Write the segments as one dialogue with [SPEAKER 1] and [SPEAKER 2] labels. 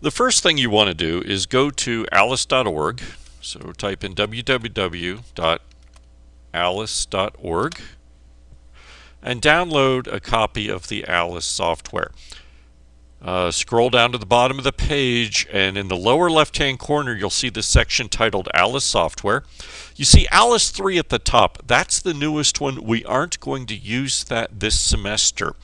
[SPEAKER 1] The first thing you want to do is go to alice.org. So type in www.alice.org and download a copy of the Alice software. Scroll down to the bottom of the page, and in the lower left-hand corner, you'll see the section titled Alice Software. You see Alice 3 at the top. That's the newest one. We aren't going to use that this semester.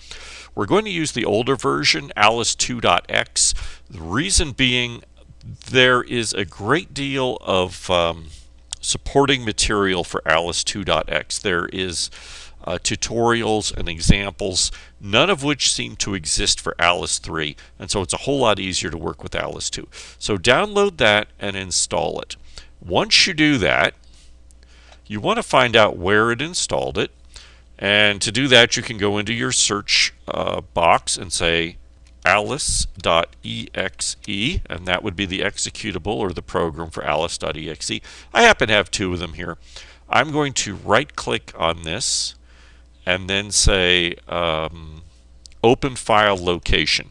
[SPEAKER 1] We're going to use the older version, Alice 2.x. The reason being, there is a great deal of supporting material for Alice 2.x. There is tutorials and examples, none of which seem to exist for Alice 3, and so it's a whole lot easier to work with Alice 2. So download that and install it. Once you do that, you want to find out where it installed it, and to do that you can go into your search box and say alice.exe, and that would be the executable or the program for alice.exe. I happen to have two of them here. I'm going to right click on this and then say open file location.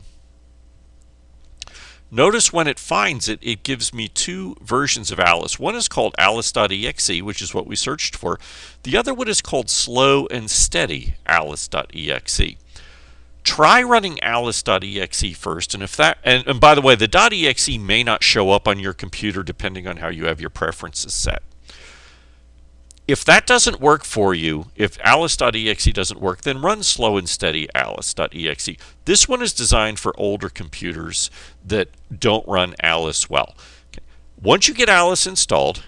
[SPEAKER 1] Notice when it finds it, it gives me two versions of Alice. One is called alice.exe, which is what we searched for. The other one is called slow and steady alice.exe. Try running alice.exe first, and if that, and by the way, the .exe may not show up on your computer depending on how you have your preferences set. If that doesn't work for you, if alice.exe doesn't work, then run slow and steady alice.exe. This one is designed for older computers that don't run Alice well. Okay. Once you get Alice installed,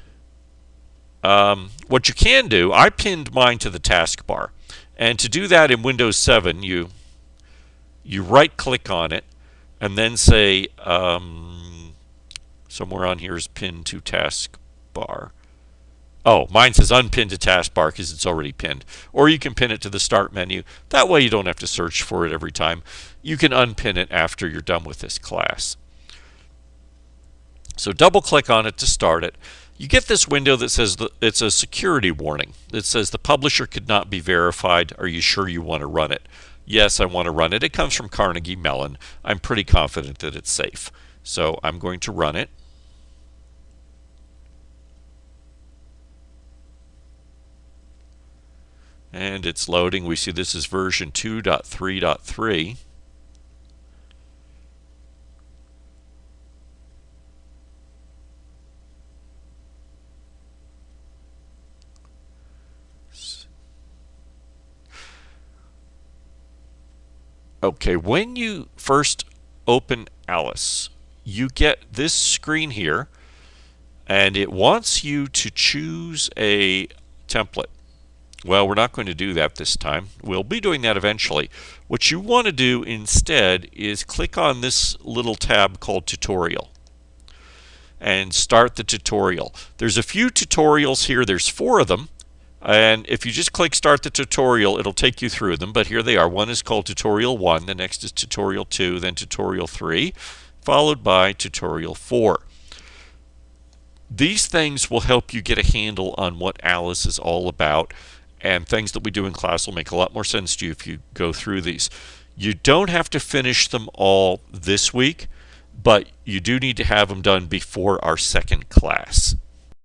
[SPEAKER 1] what you can do, I pinned mine to the taskbar. And to do that in Windows 7, you right click on it and then say, somewhere on here is pinned to taskbar. Oh, mine says unpin to taskbar because it's already pinned. Or you can pin it to the start menu. That way you don't have to search for it every time. You can unpin it after you're done with this class. So double click on it to start it. You get this window that says it's a security warning. It says the publisher could not be verified. Are you sure you want to run it? Yes, I want to run it. It comes from Carnegie Mellon. I'm pretty confident that it's safe. So I'm going to run it. And it's loading. We see this is version 2.3.3. Okay, when you first open Alice, you get this screen here, and it wants you to choose a template. Well, we're not going to do that this time. We'll be doing that eventually. What you want to do instead is click on this little tab called Tutorial and start the tutorial. There's a few tutorials here. There's 4 of them. And if you just click Start the Tutorial, it'll take you through them. But here they are. One is called Tutorial 1. The next is Tutorial 2, then Tutorial 3, followed by Tutorial 4. These things will help you get a handle on what Alice is all about. And things that we do in class will make a lot more sense to you if you go through these. You don't have to finish them all this week, but you do need to have them done before our second class.